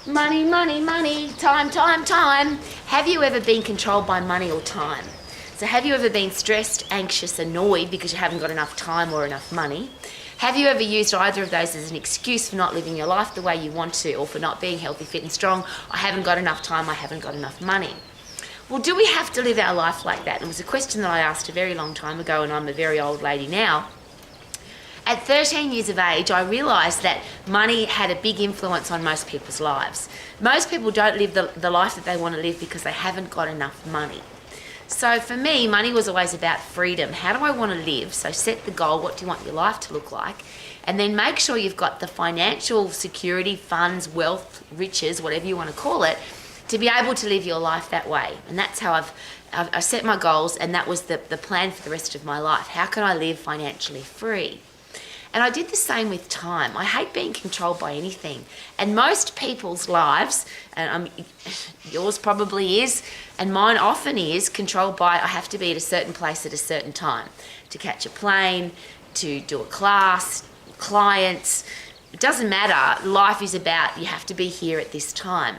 Money, money, money, time, time, time. Have you ever been controlled by money or time? So have you ever been stressed, anxious, annoyed because you haven't got enough time or enough money? Have you ever used either of those as an excuse for not living your life the way you want to, or for not being healthy, fit and strong? I haven't got enough time, I haven't got enough money. Well, do we have to live our life like that? And it was a question that I asked a very long time ago, and I'm a very old lady now. At 13 years of age, I realised that money had a big influence on most people's lives. Most people don't live the life that they want to live because they haven't got enough money. So for me, money was always about freedom. How do I want to live? So set the goal, what do you want your life to look like? And then make sure you've got the financial security, funds, wealth, riches, whatever you want to call it, to be able to live your life that way. And that's how I've set my goals, and that was the plan for the rest of my life. How can I live financially free? And I did the same with time. I hate being controlled by anything. And most people's lives, and yours probably is, and mine often is, controlled by I have to be at a certain place at a certain time. To catch a plane, to do a class, clients. It doesn't matter. Life is about you have to be here at this time.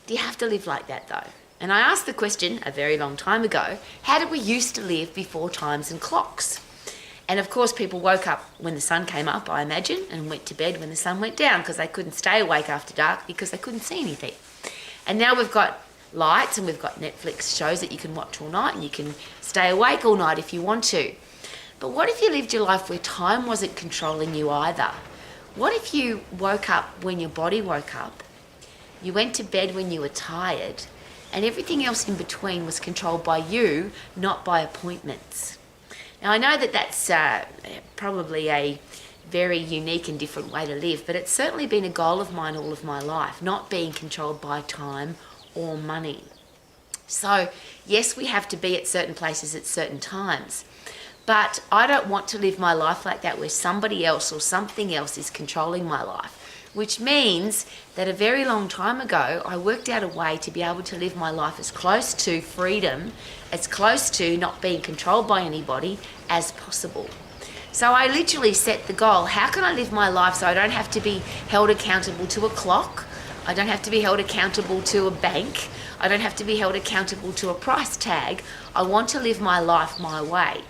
Do you have to live like that though? And I asked the question a very long time ago, how did we used to live before times and clocks? And of course, people woke up when the sun came up, I imagine, and went to bed when the sun went down because they couldn't stay awake after dark because they couldn't see anything. And now we've got lights and we've got Netflix shows that you can watch all night, and you can stay awake all night if you want to. But what if you lived your life where time wasn't controlling you either? What if you woke up when your body woke up, you went to bed when you were tired, and everything else in between was controlled by you, not by appointments? Now, I know that that's probably a very unique and different way to live, but it's certainly been a goal of mine all of my life, not being controlled by time or money. So, yes, we have to be at certain places at certain times, but I don't want to live my life like that where somebody else or something else is controlling my life. Which means that a very long time ago, I worked out a way to be able to live my life as close to freedom, as close to not being controlled by anybody as possible. So I literally set the goal, how can I live my life so I don't have to be held accountable to a clock? I don't have to be held accountable to a bank. I don't have to be held accountable to a price tag. I want to live my life my way.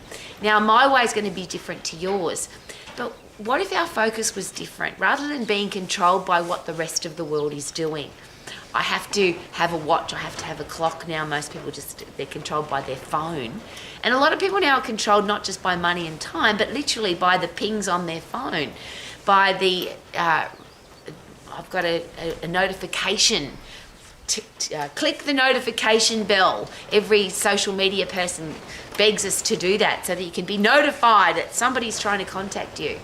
Now, my way is going to be different to yours, but what if our focus was different? Rather than being controlled by what the rest of the world is doing. I have to have a watch, I have to have a clock now. Most people they're controlled by their phone. And a lot of people now are controlled not just by money and time, but literally by the pings on their phone, by the, I've got a notification. Click the notification bell. Every social media person begs us to do that so that you can be notified that somebody's trying to contact you.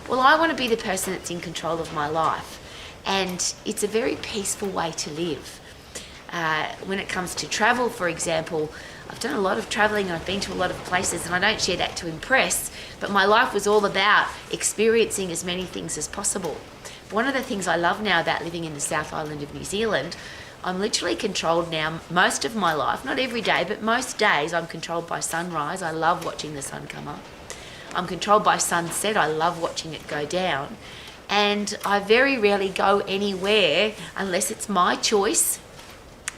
Well, I want to be the person that's in control of my life, and it's a very peaceful way to live. When it comes to travel, for example, I've done a lot of traveling and I've been to a lot of places, and I don't share that to impress, but my life was all about experiencing as many things as possible. One of the things I love now about living in the South Island of New Zealand, I'm literally controlled now most of my life, not every day, but most days I'm controlled by sunrise. I love watching the sun come up. I'm controlled by sunset. I love watching it go down. And I very rarely go anywhere unless it's my choice.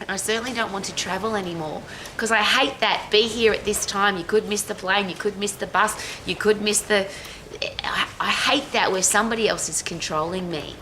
And I certainly don't want to travel anymore because I hate that. Be here at this time. You could miss the plane. You could miss the bus. You could miss the... I hate that where somebody else is controlling me.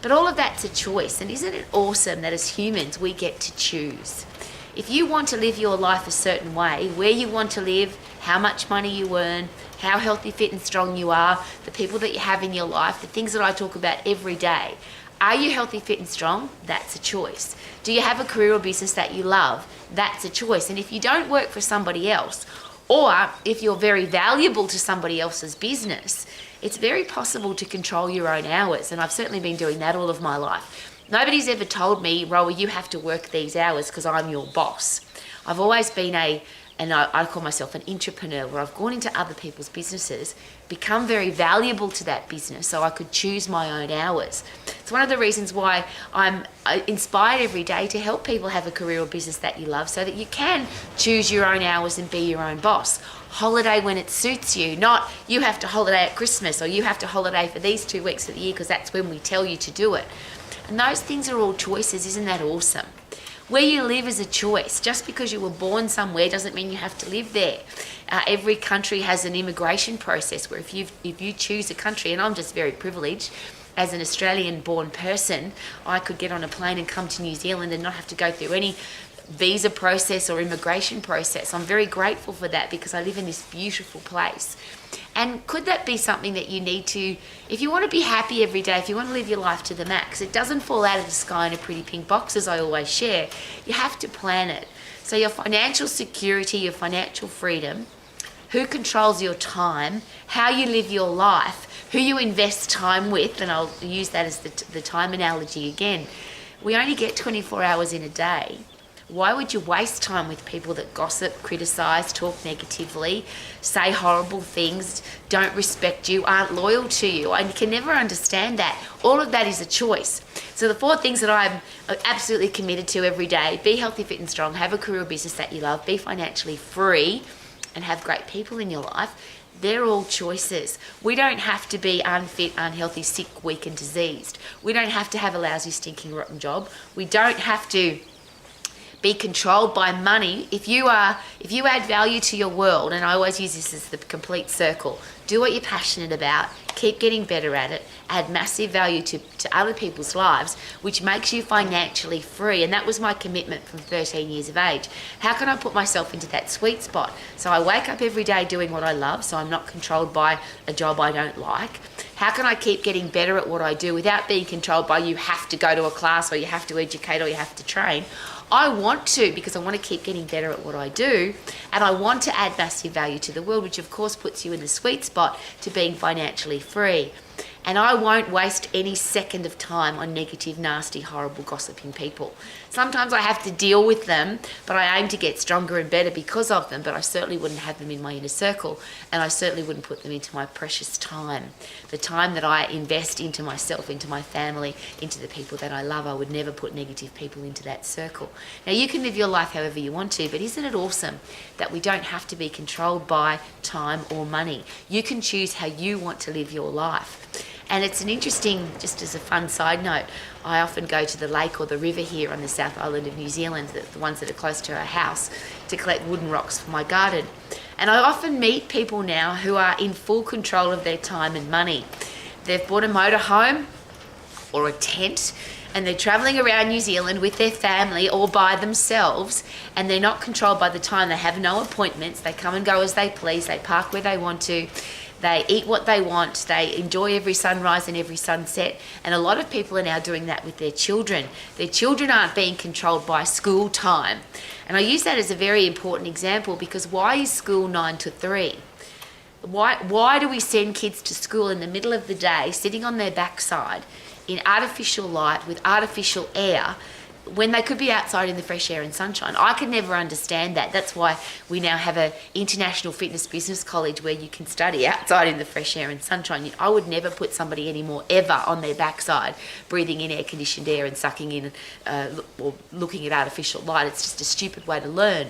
But all of that's a choice. And isn't it awesome that as humans we get to choose? If you want to live your life a certain way, where you want to live, how much money you earn, how healthy, fit and strong you are, the people that you have in your life, the things that I talk about every day. Are you healthy, fit and strong? That's a choice. Do you have a career or business that you love? That's a choice. And if you don't work for somebody else, or if you're very valuable to somebody else's business, it's very possible to control your own hours. And I've certainly been doing that all of my life. Nobody's ever told me, Rowa, you have to work these hours because I'm your boss. I've always been I call myself an entrepreneur, where I've gone into other people's businesses, become very valuable to that business so I could choose my own hours. It's one of the reasons why I'm inspired every day to help people have a career or business that you love so that you can choose your own hours and be your own boss. Holiday when it suits you, not you have to holiday at Christmas or you have to holiday for these 2 weeks of the year because that's when we tell you to do it. And those things are all choices. Isn't that awesome? Where you live is a choice. Just because you were born somewhere doesn't mean you have to live there. Every country has an immigration process where if you choose a country, and I'm just very privileged, as an Australian-born person, I could get on a plane and come to New Zealand and not have to go through any visa process or immigration process. I'm very grateful for that because I live in this beautiful place. And could that be something that you need to, if you want to be happy every day, if you want to live your life to the max, it doesn't fall out of the sky in a pretty pink box, as I always share. You have to plan it. So your financial security, your financial freedom, who controls your time, how you live your life, who you invest time with, and I'll use that as the time analogy again. We only get 24 hours in a day. Why would you waste time with people that gossip, criticise, talk negatively, say horrible things, don't respect you, aren't loyal to you? I can never understand that. All of that is a choice. So the 4 things that I'm absolutely committed to every day: be healthy, fit and strong, have a career or business that you love, be financially free, and have great people in your life. They're all choices. We don't have to be unfit, unhealthy, sick, weak and diseased. We don't have to have a lousy, stinking, rotten job. We don't have to be controlled by money. If you add value to your world, and I always use this as the complete circle, do what you're passionate about, keep getting better at it, add massive value to other people's lives, which makes you financially free. And that was my commitment from 13 years of age. How can I put myself into that sweet spot? So I wake up every day doing what I love, so I'm not controlled by a job I don't like. How can I keep getting better at what I do without being controlled by you have to go to a class, or you have to educate, or you have to train? I want to, because I want to keep getting better at what I do, and I want to add massive value to the world, which of course puts you in the sweet spot to being financially free. And I won't waste any second of time on negative, nasty, horrible, gossiping people. Sometimes I have to deal with them, but I aim to get stronger and better because of them, but I certainly wouldn't have them in my inner circle, and I certainly wouldn't put them into my precious time. The time that I invest into myself, into my family, into the people that I love, I would never put negative people into that circle. Now, you can live your life however you want to, but isn't it awesome that we don't have to be controlled by time or money? You can choose how you want to live your life. And it's an interesting, just as a fun side note, I often go to the lake or the river here on the South Island of New Zealand, the ones that are close to our house, to collect wooden rocks for my garden. And I often meet people now who are in full control of their time and money. They've bought a motorhome or a tent, and they're travelling around New Zealand with their family or by themselves, and they're not controlled by the time. They have no appointments. They come and go as they please. They park where they want to. They eat what they want. They enjoy every sunrise and every sunset. And a lot of people are now doing that with their children. Their children aren't being controlled by school time. And I use that as a very important example, because why is school 9 to 3? Why do we send kids to school in the middle of the day, sitting on their backside in artificial light with artificial air, when they could be outside in the fresh air and sunshine? I could never understand that. That's why we now have an international fitness business college where you can study outside in the fresh air and sunshine. I would never put somebody anymore ever on their backside breathing in air-conditioned air and sucking in or looking at artificial light. It's just a stupid way to learn.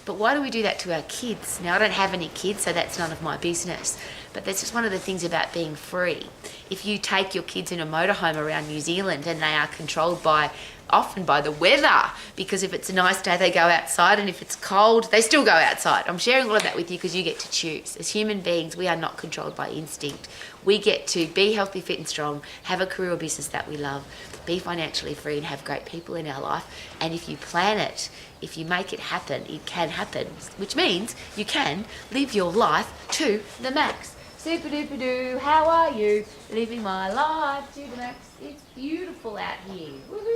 But why do we do that to our kids? Now, I don't have any kids, so that's none of my business. But that's just one of the things about being free. If you take your kids in a motorhome around New Zealand and they are controlled often by the weather, because if it's a nice day they go outside, and if it's cold they still go outside. I'm sharing all of that with you because you get to choose. As human beings, we are not controlled by instinct. We get to be healthy, fit and strong, have a career or business that we love, be financially free and have great people in our life. And if you plan it, if you make it happen, it can happen, which means you can live your life to the max. Super duper doo, how are you? Living my life to the max. It's beautiful out here. Woohoo!